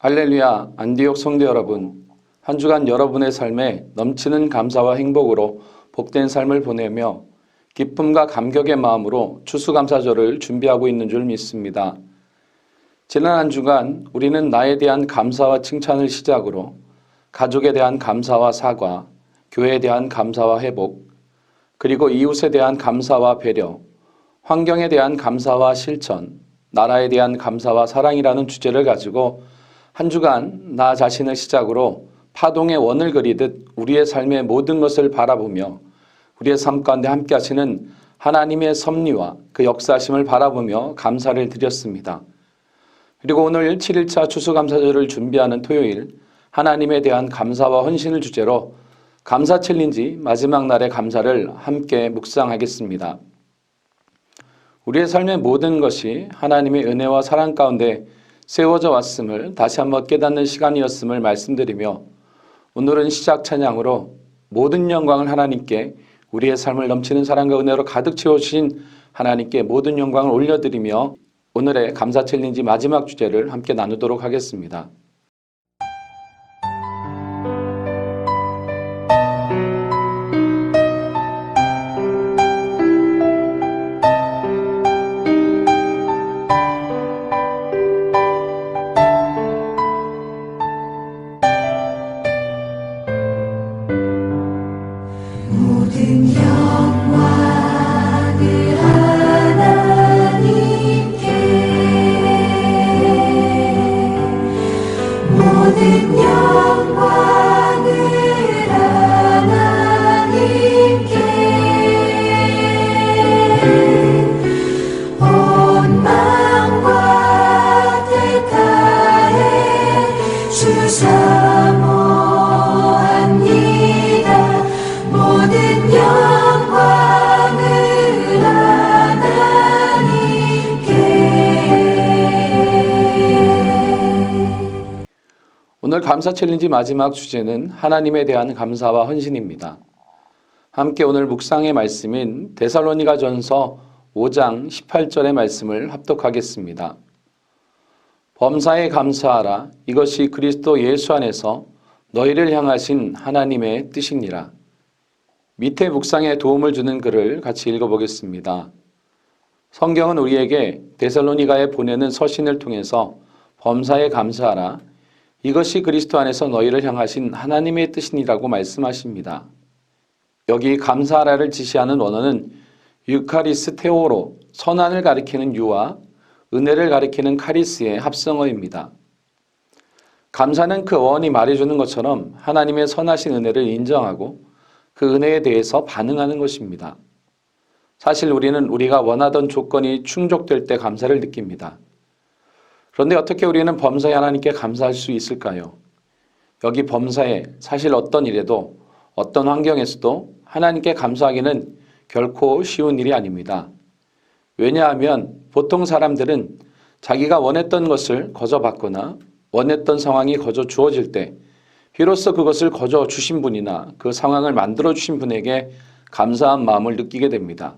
할렐루야, 안디옥 성도 여러분. 한 주간 여러분의 삶에 넘치는 감사와 행복으로 복된 삶을 보내며 기쁨과 감격의 마음으로 추수감사절을 준비하고 있는 줄 믿습니다. 지난 한 주간 우리는 나에 대한 감사와 칭찬을 시작으로 가족에 대한 감사와 사과, 교회에 대한 감사와 회복, 그리고 이웃에 대한 감사와 배려, 환경에 대한 감사와 실천, 나라에 대한 감사와 사랑이라는 주제를 가지고 한 주간 나 자신을 시작으로 파동의 원을 그리듯 우리의 삶의 모든 것을 바라보며 우리의 삶 가운데 함께 하시는 하나님의 섭리와 그 역사하심을 바라보며 감사를 드렸습니다. 그리고 오늘 7일차 추수감사절을 준비하는 토요일 하나님에 대한 감사와 헌신을 주제로 감사 챌린지 마지막 날의 감사를 함께 묵상하겠습니다. 우리의 삶의 모든 것이 하나님의 은혜와 사랑 가운데 세워져 왔음을 다시 한번 깨닫는 시간이었음을 말씀드리며 오늘은 시작 찬양으로 모든 영광을 하나님께 우리의 삶을 넘치는 사랑과 은혜로 가득 채워주신 하나님께 모든 영광을 올려드리며 오늘의 감사 챌린지 마지막 주제를 함께 나누도록 하겠습니다. 오늘 감사 챌린지 마지막 주제는 하나님에 대한 감사와 헌신입니다. 함께 오늘 묵상의 말씀인 데살로니가전서 5장 18절의 말씀을 합독하겠습니다. 범사에 감사하라. 이것이 그리스도 예수 안에서 너희를 향하신 하나님의 뜻이니라. 밑에 묵상에 도움을 주는 글을 같이 읽어보겠습니다. 성경은 우리에게 데살로니가에 보내는 서신을 통해서 범사에 감사하라. 이것이 그리스도 안에서 너희를 향하신 하나님의 뜻이니라고 말씀하십니다. 여기 감사하라를 지시하는 원어는 유카리스테오로 선한을 가리키는 유와 은혜를 가리키는 카리스의 합성어입니다. 감사는 그 어원이 말해주는 것처럼 하나님의 선하신 은혜를 인정하고 그 은혜에 대해서 반응하는 것입니다. 사실 우리는 우리가 원하던 조건이 충족될 때 감사를 느낍니다. 그런데 어떻게 우리는 범사에 하나님께 감사할 수 있을까요? 여기 범사에 사실 어떤 일에도 어떤 환경에서도 하나님께 감사하기는 결코 쉬운 일이 아닙니다. 왜냐하면 보통 사람들은 자기가 원했던 것을 거저 받거나 원했던 상황이 거저 주어질 때 비로소 그것을 거저 주신 분이나 그 상황을 만들어 주신 분에게 감사한 마음을 느끼게 됩니다.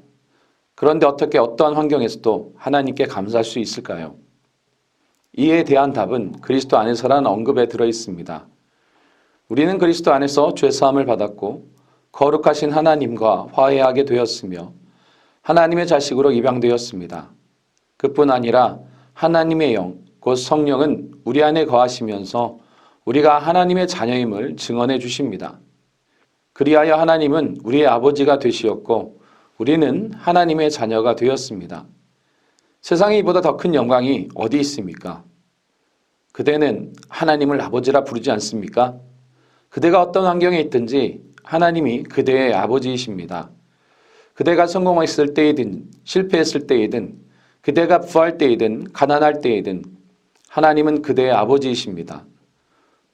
그런데 어떻게 어떠한 환경에서도 하나님께 감사할 수 있을까요? 이에 대한 답은 그리스도 안에서라는 언급에 들어 있습니다. 우리는 그리스도 안에서 죄사함을 받았고 거룩하신 하나님과 화해하게 되었으며 하나님의 자식으로 입양되었습니다. 그뿐 아니라 하나님의 영, 곧 성령은 우리 안에 거하시면서 우리가 하나님의 자녀임을 증언해 주십니다. 그리하여 하나님은 우리의 아버지가 되시었고 우리는 하나님의 자녀가 되었습니다. 세상에 이보다 더 큰 영광이 어디 있습니까? 그대는 하나님을 아버지라 부르지 않습니까? 그대가 어떤 환경에 있든지 하나님이 그대의 아버지이십니다. 그대가 성공했을 때이든 실패했을 때이든 그대가 부할 때이든 가난할 때이든 하나님은 그대의 아버지이십니다.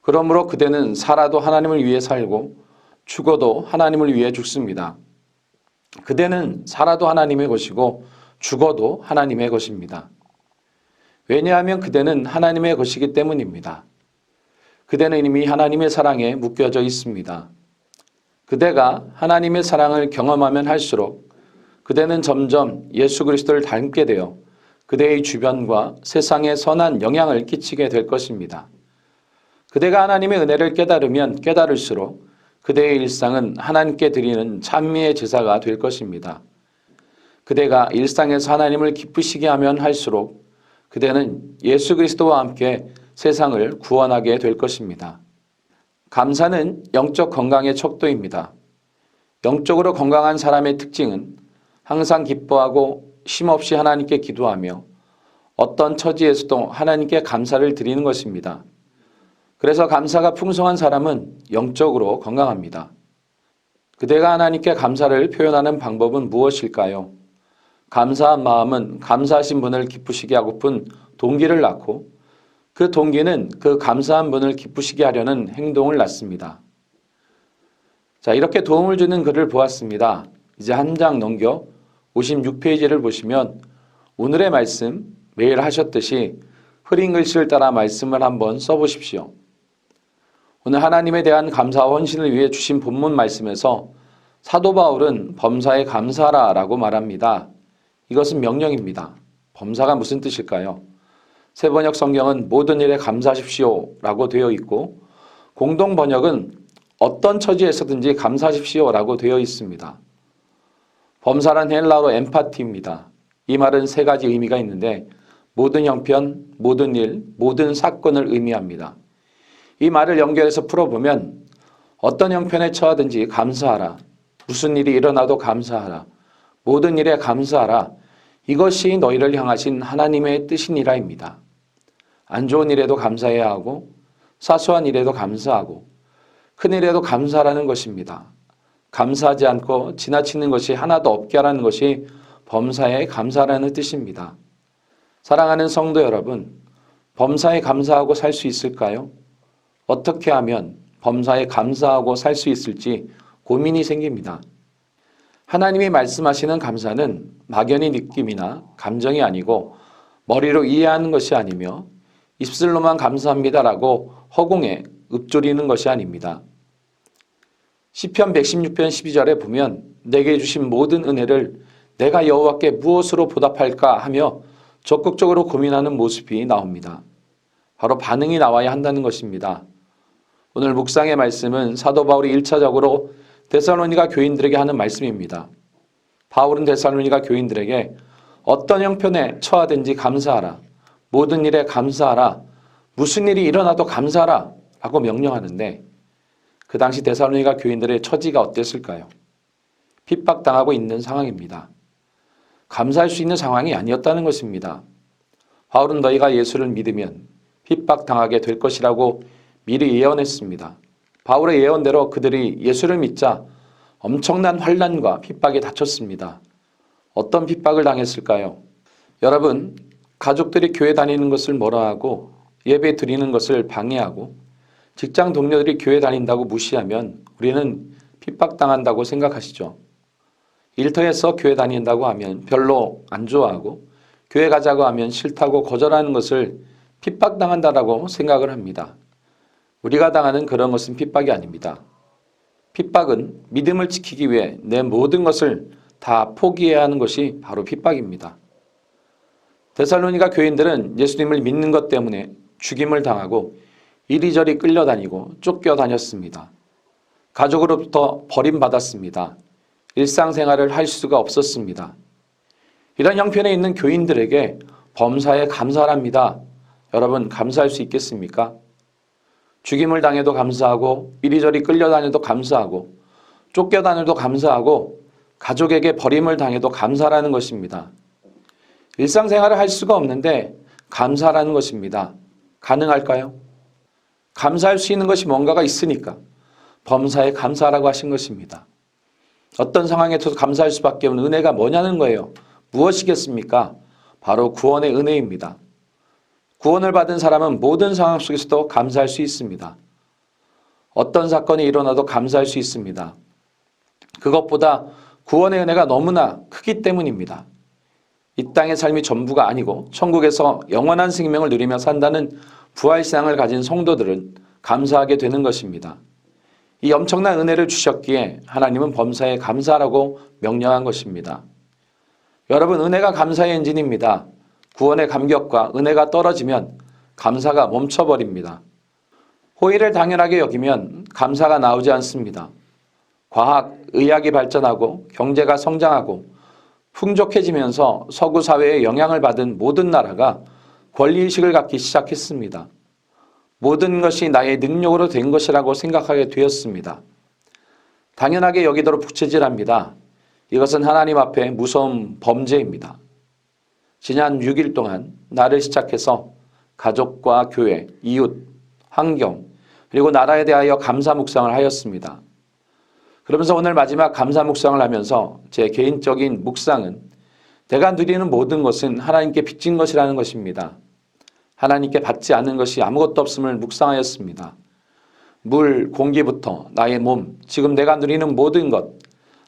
그러므로 그대는 살아도 하나님을 위해 살고 죽어도 하나님을 위해 죽습니다. 그대는 살아도 하나님의 것이고 죽어도 하나님의 것입니다. 왜냐하면 그대는 하나님의 것이기 때문입니다. 그대는 이미 하나님의 사랑에 묶여져 있습니다. 그대가 하나님의 사랑을 경험하면 할수록 그대는 점점 예수 그리스도를 닮게 되어 그대의 주변과 세상에 선한 영향을 끼치게 될 것입니다. 그대가 하나님의 은혜를 깨달으면 깨달을수록 그대의 일상은 하나님께 드리는 찬미의 제사가 될 것입니다. 그대가 일상에서 하나님을 기쁘시게 하면 할수록 그대는 예수 그리스도와 함께 세상을 구원하게 될 것입니다. 감사는 영적 건강의 척도입니다. 영적으로 건강한 사람의 특징은 항상 기뻐하고 쉼없이 하나님께 기도하며 어떤 처지에서도 하나님께 감사를 드리는 것입니다. 그래서 감사가 풍성한 사람은 영적으로 건강합니다. 그대가 하나님께 감사를 표현하는 방법은 무엇일까요? 감사한 마음은 감사하신 분을 기쁘시게 하고픈 동기를 낳고 그 동기는 그 감사한 분을 기쁘시게 하려는 행동을 낳습니다. 자, 이렇게 도움을 주는 글을 보았습니다. 이제 한 장 넘겨 56페이지를 보시면 오늘의 말씀 매일 하셨듯이 흐린 글씨를 따라 말씀을 한번 써보십시오. 오늘 하나님에 대한 감사와 헌신을 위해 주신 본문 말씀에서 사도 바울은 범사에 감사하라 라고 말합니다. 이것은 명령입니다. 범사가 무슨 뜻일까요? 새번역 성경은 모든 일에 감사하십시오 라고 되어 있고 공동 번역은 어떤 처지에서든지 감사하십시오 라고 되어 있습니다. 범사란 헬라어로 엠파티입니다. 이 말은 세 가지 의미가 있는데 모든 형편, 모든 일, 모든 사건을 의미합니다. 이 말을 연결해서 풀어보면 어떤 형편에 처하든지 감사하라. 무슨 일이 일어나도 감사하라. 모든 일에 감사하라. 이것이 너희를 향하신 하나님의 뜻이니라입니다. 안 좋은 일에도 감사해야 하고 사소한 일에도 감사하고 큰 일에도 감사하라는 것입니다. 감사하지 않고 지나치는 것이 하나도 없게 하라는 것이 범사에 감사라는 뜻입니다. 사랑하는 성도 여러분, 범사에 감사하고 살 수 있을까요? 어떻게 하면 범사에 감사하고 살 수 있을지 고민이 생깁니다. 하나님이 말씀하시는 감사는 막연히 느낌이나 감정이 아니고 머리로 이해하는 것이 아니며 입술로만 감사합니다라고 허공에 읊조리는 것이 아닙니다. 시편 116편 12절에 보면 내게 주신 모든 은혜를 내가 여호와께 무엇으로 보답할까 하며 적극적으로 고민하는 모습이 나옵니다. 바로 반응이 나와야 한다는 것입니다. 오늘 묵상의 말씀은 사도 바울이 1차적으로 데살로니가 교인들에게 하는 말씀입니다. 바울은 데살로니가 교인들에게 어떤 형편에 처하든지 감사하라. 모든 일에 감사하라. 무슨 일이 일어나도 감사하라. 라고 명령하는데 그 당시 데살로니가 교인들의 처지가 어땠을까요? 핍박당하고 있는 상황입니다. 감사할 수 있는 상황이 아니었다는 것입니다. 바울은 너희가 예수를 믿으면 핍박당하게 될 것이라고 미리 예언했습니다. 바울의 예언대로 그들이 예수를 믿자 엄청난 환난과 핍박에 닥쳤습니다. 어떤 핍박을 당했을까요? 여러분, 가족들이 교회 다니는 것을 멀어하고 예배 드리는 것을 방해하고 직장 동료들이 교회 다닌다고 무시하면 우리는 핍박당한다고 생각하시죠. 일터에서 교회 다닌다고 하면 별로 안 좋아하고 교회 가자고 하면 싫다고 거절하는 것을 핍박당한다라고 생각을 합니다. 우리가 당하는 그런 것은 핍박이 아닙니다. 핍박은 믿음을 지키기 위해 내 모든 것을 다 포기해야 하는 것이 바로 핍박입니다. 데살로니가 교인들은 예수님을 믿는 것 때문에 죽임을 당하고 이리저리 끌려다니고 쫓겨다녔습니다. 가족으로부터 버림받았습니다. 일상생활을 할 수가 없었습니다. 이런 형편에 있는 교인들에게 범사에 감사합니다. 여러분, 감사할 수 있겠습니까? 죽임을 당해도 감사하고 이리저리 끌려다녀도 감사하고 쫓겨다녀도 감사하고 가족에게 버림을 당해도 감사라는 것입니다. 일상생활을 할 수가 없는데 감사라는 것입니다. 가능할까요? 감사할 수 있는 것이 뭔가가 있으니까 범사에 감사라고 하신 것입니다. 어떤 상황에서도 감사할 수밖에 없는 은혜가 뭐냐는 거예요. 무엇이겠습니까? 바로 구원의 은혜입니다. 구원을 받은 사람은 모든 상황 속에서도 감사할 수 있습니다. 어떤 사건이 일어나도 감사할 수 있습니다. 그것보다 구원의 은혜가 너무나 크기 때문입니다. 이 땅의 삶이 전부가 아니고 천국에서 영원한 생명을 누리며 산다는 부활신앙을 가진 성도들은 감사하게 되는 것입니다. 이 엄청난 은혜를 주셨기에 하나님은 범사에 감사하라고 명령한 것입니다. 여러분, 은혜가 감사의 엔진입니다. 구원의 감격과 은혜가 떨어지면 감사가 멈춰버립니다. 호의를 당연하게 여기면 감사가 나오지 않습니다. 과학, 의학이 발전하고 경제가 성장하고 풍족해지면서 서구 사회에 영향을 받은 모든 나라가 권리의식을 갖기 시작했습니다. 모든 것이 나의 능력으로 된 것이라고 생각하게 되었습니다. 당연하게 여기도록 부채질합니다. 이것은 하나님 앞에 무서운 범죄입니다. 지난 6일 동안 나를 시작해서 가족과 교회, 이웃, 환경, 그리고 나라에 대하여 감사 묵상을 하였습니다. 그러면서 오늘 마지막 감사 묵상을 하면서 제 개인적인 묵상은 내가 누리는 모든 것은 하나님께 빚진 것이라는 것입니다. 하나님께 받지 않은 것이 아무것도 없음을 묵상하였습니다. 물, 공기부터 나의 몸, 지금 내가 누리는 모든 것,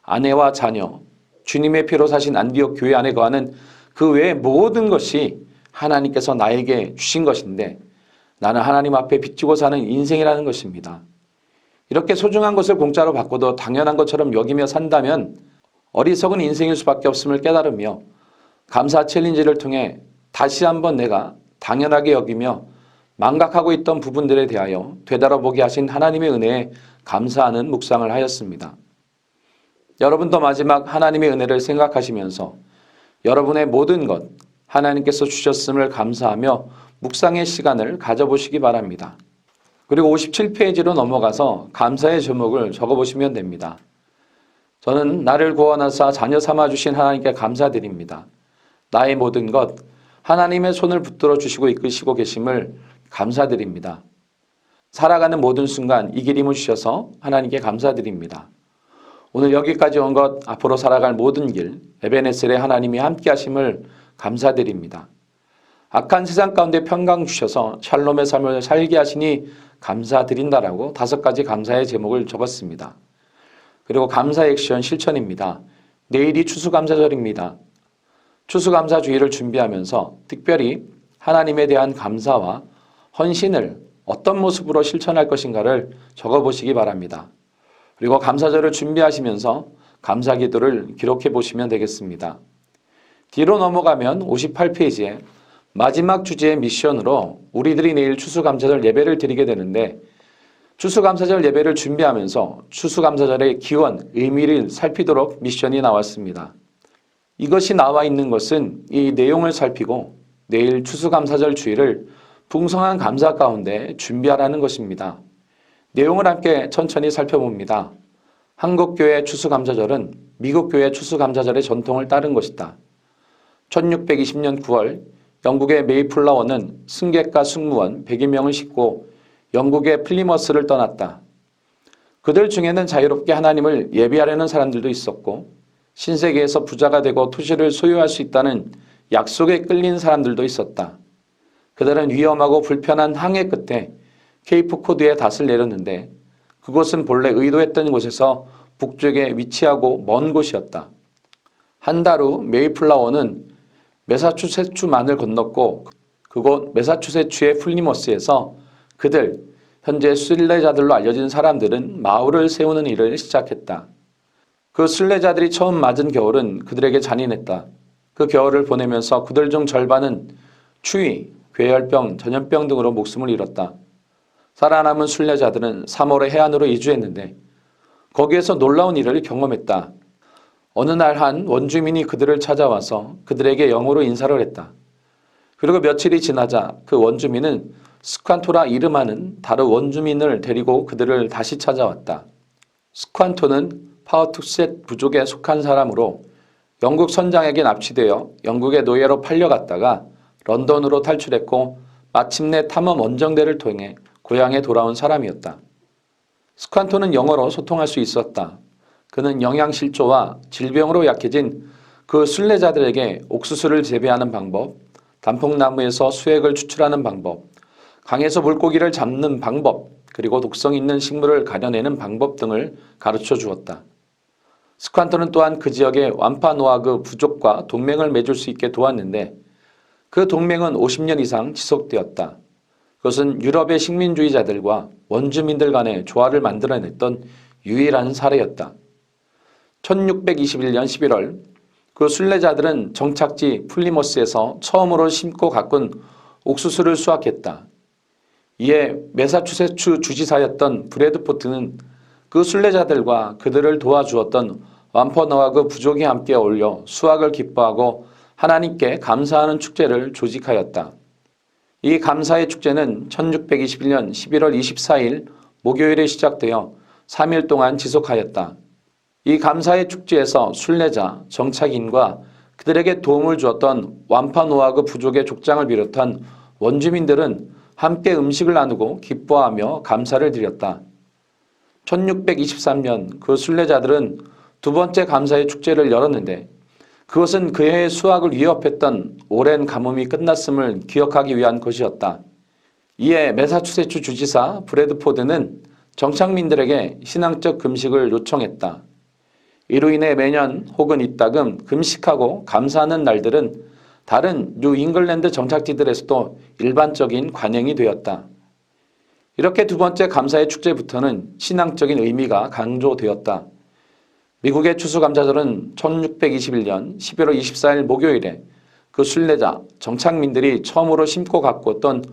아내와 자녀, 주님의 피로 사신 안디옥 교회 안에 거하는 그 외의 모든 것이 하나님께서 나에게 주신 것인데 나는 하나님 앞에 빚지고 사는 인생이라는 것입니다. 이렇게 소중한 것을 공짜로 받고도 당연한 것처럼 여기며 산다면 어리석은 인생일 수밖에 없음을 깨달으며 감사 챌린지를 통해 다시 한번 내가 당연하게 여기며 망각하고 있던 부분들에 대하여 되돌아보게 하신 하나님의 은혜에 감사하는 묵상을 하였습니다. 여러분도 마지막 하나님의 은혜를 생각하시면서 여러분의 모든 것 하나님께서 주셨음을 감사하며 묵상의 시간을 가져보시기 바랍니다. 그리고 57페이지로 넘어가서 감사의 제목을 적어보시면 됩니다. 저는 나를 구원하사 자녀 삼아주신 하나님께 감사드립니다. 나의 모든 것 하나님의 손을 붙들어 주시고 이끄시고 계심을 감사드립니다. 살아가는 모든 순간 이 길 힘을 주셔서 하나님께 감사드립니다. 오늘 여기까지 온 것 앞으로 살아갈 모든 길 에베네셀의 하나님이 함께 하심을 감사드립니다. 악한 세상 가운데 평강 주셔서 샬롬의 삶을 살게 하시니 감사드린다라고 5가지 감사의 제목을 적었습니다. 그리고 감사 액션 실천입니다. 내일이 추수감사절입니다. 추수감사주의를 준비하면서 특별히 하나님에 대한 감사와 헌신을 어떤 모습으로 실천할 것인가를 적어보시기 바랍니다. 그리고 감사절을 준비하시면서 감사기도를 기록해 보시면 되겠습니다. 뒤로 넘어가면 58페이지에 마지막 주제의 미션으로 우리들이 내일 추수감사절 예배를 드리게 되는데 추수감사절 예배를 준비하면서 추수감사절의 기원, 의미를 살피도록 미션이 나왔습니다. 이것이 나와 있는 것은 이 내용을 살피고 내일 추수감사절 주일을 풍성한 감사 가운데 준비하라는 것입니다. 내용을 함께 천천히 살펴봅니다. 한국교회 추수감사절은 미국교회 추수감사절의 전통을 따른 것이다. 1620년 9월 영국의 메이플라워는 승객과 승무원 100여 명을 싣고 영국의 플리머스를 떠났다. 그들 중에는 자유롭게 하나님을 예배하려는 사람들도 있었고 신세계에서 부자가 되고 토지를 소유할 수 있다는 약속에 끌린 사람들도 있었다. 그들은 위험하고 불편한 항해 끝에 케이프 코드에 닷을 내렸는데 그곳은 본래 의도했던 곳에서 북쪽에 위치하고 먼 곳이었다. 한 달 후 메이플라워는 매사추세츠만을 건넜고 그곳 매사추세츠의 플리머스에서 그들, 현재 순례자들로 알려진 사람들은 마을을 세우는 일을 시작했다. 그 순례자들이 처음 맞은 겨울은 그들에게 잔인했다. 그 겨울을 보내면서 그들 중 절반은 추위, 괴열병, 전염병 등으로 목숨을 잃었다. 살아남은 순례자들은 3월에 해안으로 이주했는데 거기에서 놀라운 일을 경험했다. 어느 날 한 원주민이 그들을 찾아와서 그들에게 영어로 인사를 했다. 그리고 며칠이 지나자 그 원주민은 스칸토라 이름하는 다른 원주민을 데리고 그들을 다시 찾아왔다. 스칸토는 파워투셋 부족에 속한 사람으로 영국 선장에게 납치되어 영국의 노예로 팔려갔다가 런던으로 탈출했고 마침내 탐험 원정대를 통해 고향에 돌아온 사람이었다. 스칸토는 영어로 소통할 수 있었다. 그는 영양실조와 질병으로 약해진 그 순례자들에게 옥수수를 재배하는 방법, 단풍나무에서 수액을 추출하는 방법, 강에서 물고기를 잡는 방법, 그리고 독성 있는 식물을 가려내는 방법 등을 가르쳐 주었다. 스칸토는 또한 그 지역의 완파노아그 부족과 동맹을 맺을 수 있게 도왔는데 그 동맹은 50년 이상 지속되었다. 그것은 유럽의 식민주의자들과 원주민들 간의 조화를 만들어냈던 유일한 사례였다. 1621년 11월 그 순례자들은 정착지 플리머스에서 처음으로 심고 가꾼 옥수수를 수확했다. 이에 매사추세츠 주지사였던 브래드포트는 그 순례자들과 그들을 도와주었던 완퍼너와 그 부족이 함께 어울려 수확을 기뻐하고 하나님께 감사하는 축제를 조직하였다. 이 감사의 축제는 1621년 11월 24일 목요일에 시작되어 3일 동안 지속하였다. 이 감사의 축제에서 순례자, 정착인과 그들에게 도움을 주었던 완파노아그 부족의 족장을 비롯한 원주민들은 함께 음식을 나누고 기뻐하며 감사를 드렸다. 1623년 그 순례자들은 두 번째 감사의 축제를 열었는데 그것은 그 해의 수확을 위협했던 오랜 가뭄이 끝났음을 기억하기 위한 것이었다. 이에 매사추세츠 주지사 브래드포드는 정착민들에게 신앙적 금식을 요청했다. 이로 인해 매년 혹은 이따금 금식하고 감사하는 날들은 다른 뉴잉글랜드 정착지들에서도 일반적인 관행이 되었다. 이렇게 두 번째 감사의 축제부터는 신앙적인 의미가 강조되었다. 미국의 추수감사절은 1621년 11월 24일 목요일에 그 순례자, 정착민들이 처음으로 심고 가꾸었던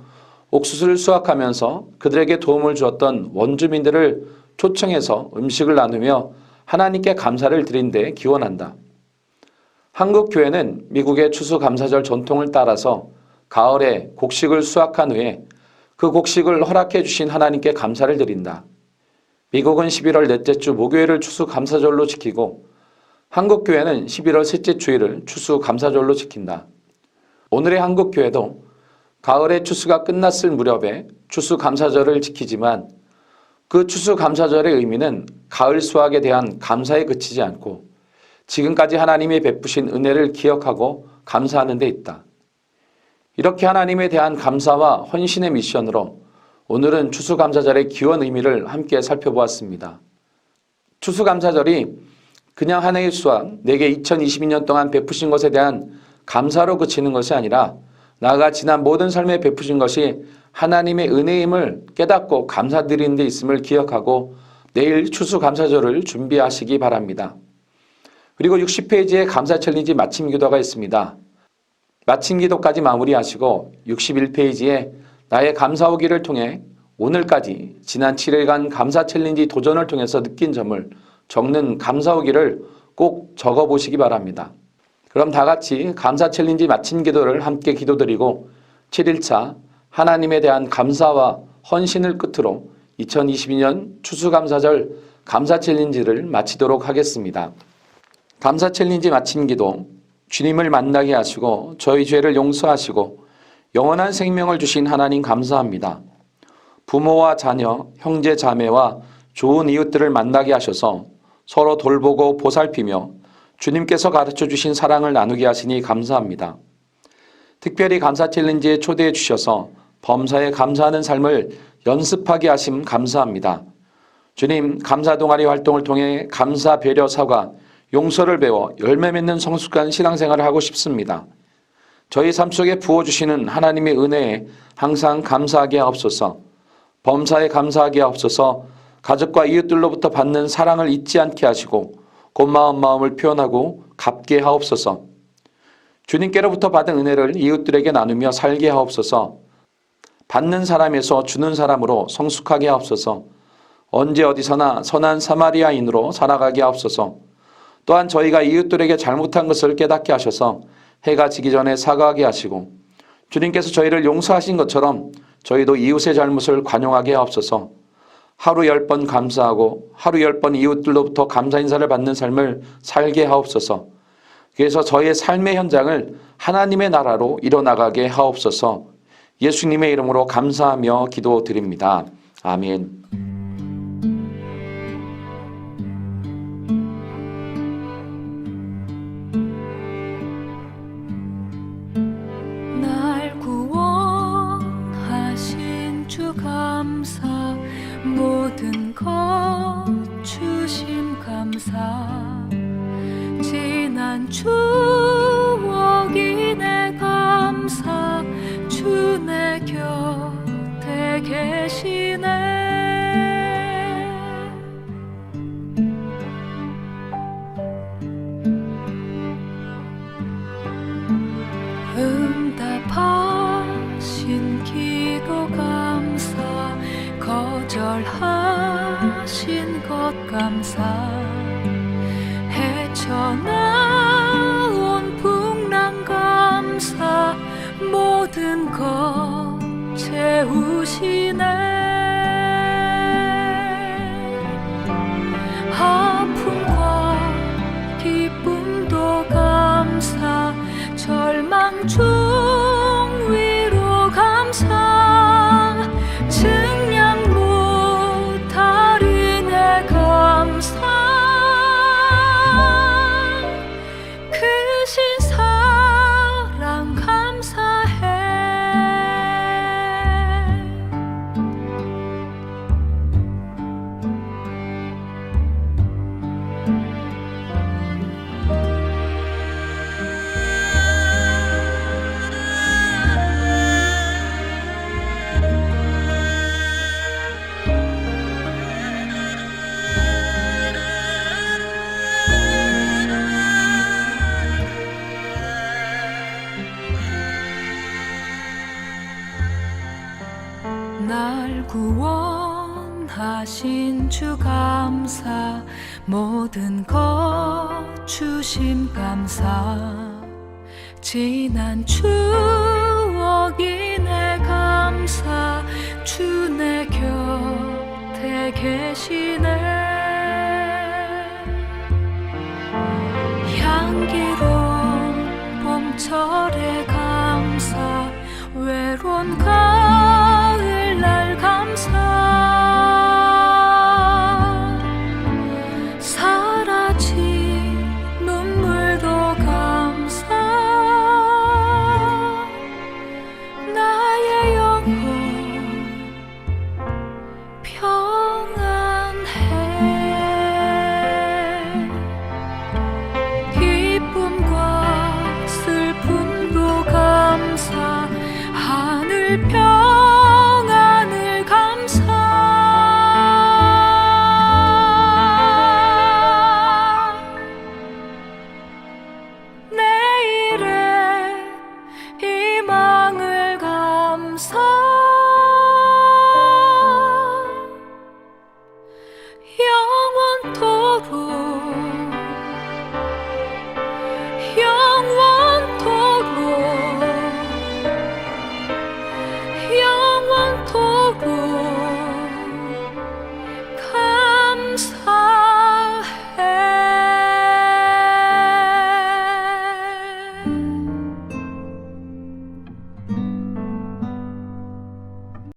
옥수수를 수확하면서 그들에게 도움을 주었던 원주민들을 초청해서 음식을 나누며 하나님께 감사를 드린 데 기원한다. 한국 교회는 미국의 추수감사절 전통을 따라서 가을에 곡식을 수확한 후에 그 곡식을 허락해 주신 하나님께 감사를 드린다. 미국은 11월 넷째 주 목요일을 추수감사절로 지키고 한국 교회는 11월 셋째 주일을 추수감사절로 지킨다. 오늘의 한국 교회도 가을의 추수가 끝났을 무렵에 추수감사절을 지키지만 그 추수감사절의 의미는 가을 수확에 대한 감사에 그치지 않고 지금까지 하나님이 베푸신 은혜를 기억하고 감사하는 데 있다. 이렇게 하나님에 대한 감사와 헌신의 미션으로 오늘은 추수감사절의 기원 의미를 함께 살펴보았습니다. 추수감사절이 그냥 한 해의 수확, 내게 2022년 동안 베푸신 것에 대한 감사로 그치는 것이 아니라 나아가 지난 모든 삶에 베푸신 것이 하나님의 은혜임을 깨닫고 감사드리는 데 있음을 기억하고 내일 추수감사절을 준비하시기 바랍니다. 그리고 60페이지에 감사 챌린지 마침 기도가 있습니다. 마침 기도까지 마무리하시고 61페이지에 나의 감사오기를 통해 오늘까지 지난 7일간 감사 챌린지 도전을 통해서 느낀 점을 적는 감사오기를 꼭 적어보시기 바랍니다. 그럼 다 같이 감사 챌린지 마침 기도를 함께 기도드리고 7일차 하나님에 대한 감사와 헌신을 끝으로 2022년 추수감사절 감사 챌린지를 마치도록 하겠습니다. 감사 챌린지 마침 기도. 주님을 만나게 하시고 저희 죄를 용서하시고 영원한 생명을 주신 하나님 감사합니다. 부모와 자녀, 형제 자매와 좋은 이웃들을 만나게 하셔서 서로 돌보고 보살피며 주님께서 가르쳐 주신 사랑을 나누게 하시니 감사합니다. 특별히 감사 챌린지에 초대해 주셔서 범사에 감사하는 삶을 연습하게 하심 감사합니다. 주님, 감사 동아리 활동을 통해 감사, 배려, 사과, 용서를 배워 열매 맺는 성숙한 신앙생활을 하고 싶습니다. 저희 삶 속에 부어주시는 하나님의 은혜에 항상 감사하게 하옵소서. 범사에 감사하게 하옵소서. 가족과 이웃들로부터 받는 사랑을 잊지 않게 하시고 고마운 마음을 표현하고 갚게 하옵소서. 주님께로부터 받은 은혜를 이웃들에게 나누며 살게 하옵소서. 받는 사람에서 주는 사람으로 성숙하게 하옵소서. 언제 어디서나 선한 사마리아인으로 살아가게 하옵소서. 또한 저희가 이웃들에게 잘못한 것을 깨닫게 하셔서 해가 지기 전에 사과하게 하시고 주님께서 저희를 용서하신 것처럼 저희도 이웃의 잘못을 관용하게 하옵소서. 하루 10번 감사하고 하루 10번 이웃들로부터 감사 인사를 받는 삶을 살게 하옵소서. 그래서 저희의 삶의 현장을 하나님의 나라로 이뤄나가게 하옵소서. 예수님의 이름으로 감사하며 기도드립니다. 아멘. 모든 것 주심 감사 지난 추억이 내 감사 주 내 곁에 계시네 응답하신 기도 감사 감사 헤쳐나온 풍랑 감사 모든 것 채우시네 아픔과 기쁨도 감사 절망 중 위로 감사 증량 못할 은혜 감사 크신 사랑 감사해 날 구원하신 주 감사 모든 것 주심 감사 지난 추억이 내 감사 주 내 곁에 계시네 향기로운 봄철의 감사 외로운 가을날 감사 사라진 눈물도 감사 나의 영혼 평안해 기쁨과 슬픔도 감사 하늘 별